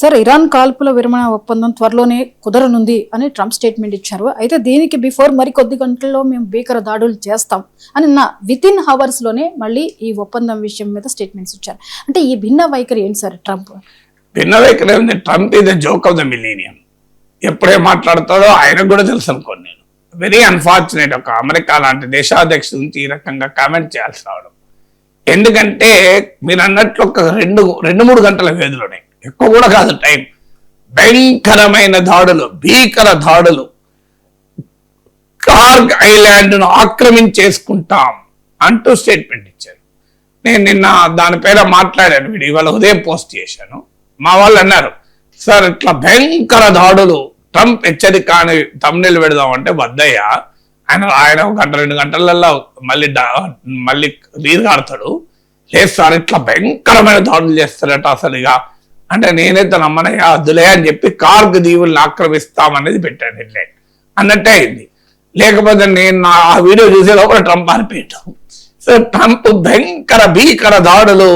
Sir, Iran కాల్పుల విరమణ ఒప్పందం త్వరలోనే కుదరనుంది అని ట్రంప్ స్టేట్మెంట్ ఇచ్చారు. అయితే దీనికి బిఫోర్ మరికొద్ది గంటల్లో మేము భీకర దాడులు చేస్తాం అని విత్ ఇన్ హవర్స్ లోనే మళ్ళీ ఈ ఒప్పందం విషయం మీద స్టేట్మెంట్స్ ఇచ్చారు. అంటే ఈ భిన్న వైఖరి ఏంటి సార్ ట్రంప్? భిన్న వైఖరి ఏంటి? ట్రంప్ ఇది జోక్ ఆఫ్ ద మిలీనియం. ఎప్పుడే మాట్లాడతాడో ఆయనకు కూడా తెలుసు అనుకోండి. నేను వెరీ అన్ఫార్చునేట్ ఒక అమెరికా లాంటి దేశాధ్యక్షుడి నుంచి ఈ రకంగా కామెంట్ చేయాల్సి రావడం. ఎందుకంటే మీరు అన్నట్లు ఒక రెండు మూడు గంటల వ్యవధిలోనే, ఎక్కువ కూడా కాదు టైం, భయంకరమైన దాడులు, భీకర దాడులు, కార్గ్ ఐలాండ్ ను ఆక్రమించేసుకుంటాం అంటూ స్టేట్మెంట్ ఇచ్చారు. నేను నిన్న దానిపైన మాట్లాడాను, వీడియో ఇవాళ ఉదయం పోస్ట్ చేశాను. మా వాళ్ళు అన్నారు, సార్ ఇట్లా భయంకర దాడులు, ట్రంప్ హెచ్చరిక అని తమ్ముళ్ళు పెడదాం అంటే వద్దయ్యా, ఆయన ఒక గంట 2 గంటలలో మళ్ళీ నీరుగాడతాడు. లేదు సార్ ఇట్లా భయంకరమైన దాడులు చేస్తారట అసలు ఇక అంటే నేనైతే నమ్మనయ్యా, అద్దులే అని చెప్పి కార్గ్ దీవుల్ని ఆక్రమిస్తామనేది పెట్టాను హెడ్లైన్ అన్నట్టే అయింది. లేకపోతే నేను ఆ వీడియో చూసే లోపల ట్రంప్ అనిపించడం. సో ట్రంప్ భీకర దాడులు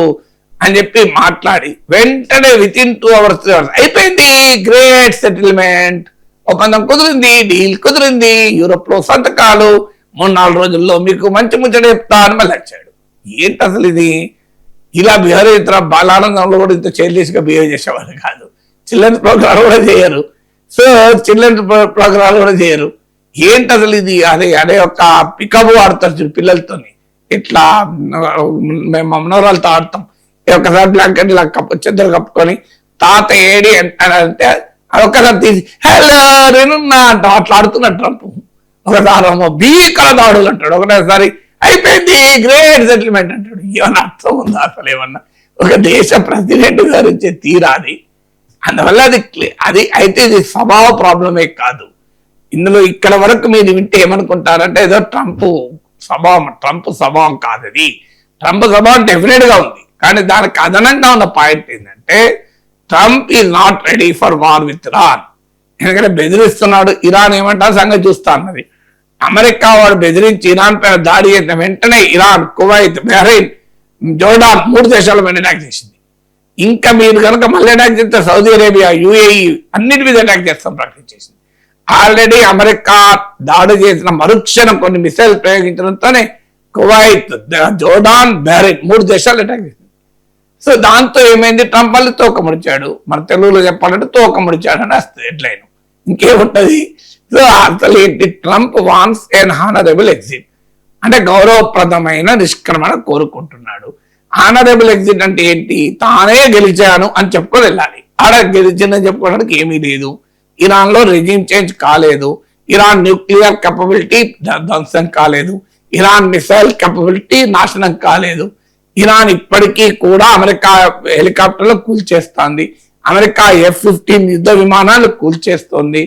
అని చెప్పి మాట్లాడి వెంటనే విత్ ఇన్ 2 hours 3 hours అయిపోయింది, గ్రేట్ సెటిల్మెంట్, ఒప్పందం కుదిరింది, డీల్ కుదిరింది, యూరోప్ లో సంతకాలు, 3-4 రోజుల్లో మీకు మంచి ముచ్చట చెప్తా అని మళ్ళీ వచ్చాడు. ఏంటి అసలు ఇది? ఇలా బిహేవ్ ఇతర బాలానందంలో కూడా ఇంత చైల్డిష్గా బిహేవ్ చేసేవారు కాదు. చిల్డ్రన్స్ ప్రోగ్రాలు కూడా చేయరు. సో చిల్డ్రన్స్ ప్రోగ్రాలు కూడా చేయరు. ఏంటి అసలు ఇది? అదే ఒక పికబు ఆడతారు పిల్లలతోని, ఇట్లా మేము మనోరాలతో ఆడతాం, ఒకసారి బ్లాంకెట్ ఇలా చెద్దరు కప్పుకొని తాత ఏడి అంటే ఒక్కసారి తీసి హలో నేనున్నా అంట అట్లా ఆడుతున్నట్టు ట్రంప్. ఒకసారి భీకర దాడులు అంటాడు, ఒకటేసారి అయిపోయింది గ్రేట్ సెటిల్మెంట్ అంటాడు. ఏమన్నా అర్థం ఉందా అసలు? ఏమన్నా ఒక దేశ ప్రెసిడెంట్ గారు ఇచ్చే తీరాది. అందువల్ల అది అయితే ఇది స్వభావ ప్రాబ్లమే కాదు. ఇందులో ఇక్కడ వరకు మీరు వింటే ఏమనుకుంటారంటే ఏదో ట్రంప్ స్వభావం కాదు. అది ట్రంప్ స్వభావం డెఫినెట్ గా ఉంది, కానీ దానికి అదనంగా ఉన్న పాయింట్ ఏంటంటే Trump is not ready for war with Iran. ఎందుకంటే బెదిరిస్తున్నాడు, ఇరాన్ ఏమంటారు సంగతి చూస్తా అన్నది. అమెరికా వాడు బెదిరించి ఇరాన్ పైన దాడి చేసిన వెంటనే ఇరాన్, కువైత్, బహ్రెయిన్, జోర్డాన్ 3 దేశాల మీద అటాక్ చేసింది. ఇంకా మీరు కనుక మళ్ళీ అటాక్ చేస్తే సౌదీ అరేబియా, యుఏఈ అన్నిటి మీద అటాక్ చేస్తాం ప్రకటించేసింది. ఆల్రెడీ అమెరికా దాడి చేసిన మరుక్షణం కొన్ని మిసైల్ ప్రయోగించడంతోనే కువైత్, జోర్డాన్, బహ్రెయిన్ 3 దేశాలు అటాక్ చేసింది. సో దాంతో ఏమైంది? ట్రంప్ మళ్ళీ తోక ముడిచాడు. మన తెలుగులో చెప్పాలంటే తోక ముడిచాడు అని వస్తుంది హెడ్లైన్. ఇంకేముంటది? సో అసలు ఏంటి? ట్రంప్ వాన్స్ ఎన్ హానరబుల్ ఎగ్జిట్, అంటే గౌరవప్రదమైన నిష్క్రమణ కోరుకుంటున్నాడు. హానరబుల్ ఎగ్జిట్ అంటే ఏంటి? తానే గెలిచాను అని చెప్పుకొని వెళ్ళాలి. ఆడ గెలిచిందని చెప్పుకోవడానికి ఏమీ లేదు. ఇరాన్ లో రెజ్యూమ్ చేంజ్ కాలేదు, ఇరాన్ న్యూక్లియర్ కెపబిలిటీ ధ్వంసం కాలేదు, ఇరాన్ మిసైల్ కెపబిలిటీ నాశనం కాలేదు, ఇరాన్ ఇప్పటికీ కూడా అమెరికా హెలికాప్టర్లు కూల్చేస్తోంది, అమెరికా F-15 యుద్ధ విమానాలు కూల్చేస్తోంది.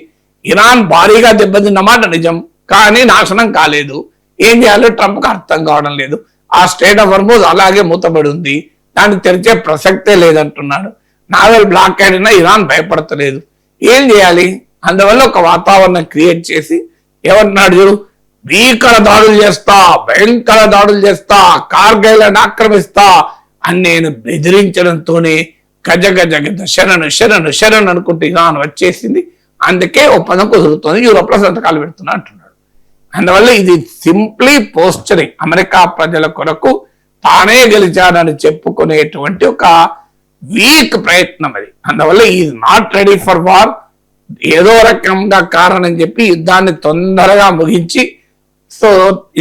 ఇరాన్ భారీగా దెబ్బతిన్నమాట నిజం, కానీ నాశనం కాలేదు. ఏం చేయాలో ట్రంప్కి అర్థం కావడం లేదు. ఆ స్టేట్ ఆఫ్ హార్మూజ్ అలాగే మూతబడి ఉంది, దాన్ని తెరిచే ప్రసక్తే లేదంటున్నాడు. నావెల్ బ్లాక్ అయినా ఇరాన్ భయపడతలేదు. ఏం చేయాలి? అందువల్ల ఒక వాతావరణం క్రియేట్ చేసి ఏమంటున్నాడు చూడు, భీకర దాడులు చేస్తా, భయంకర దాడులు చేస్తా, కార్గిల్ని ఆక్రమిస్తా అని నేను బెదిరించడంతోనే గజ గజ గజ శరణు అనుకుంటే ఇరాన్ వచ్చేసింది. అందుకే ఒప్పందం కుదురుతుంది, యూరోప్ లో సంతకాలు పెడుతున్నా అంటున్నాడు. అందువల్ల ఇది సింప్లీ పోస్చరింగ్, అమెరికా ప్రజల కొరకు తానే గెలిచాడని చెప్పుకునేటువంటి ఒక వీక్ ప్రయత్నం అది. అందువల్ల is not ready for war. ఏదో రకంగా కారణం చెప్పి యుద్ధాన్ని తొందరగా ముగించి సో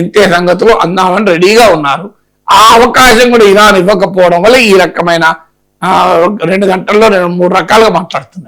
ఇంతే సంగతులు అందామని రెడీగా ఉన్నారు. ఆ అవకాశం కూడా ఇరాన్ ఇవ్వకపోవడం వల్ల ఈ రకమైన 2 గంటల్లో 3 రకాలుగా మాట్లాడుతున్నారు.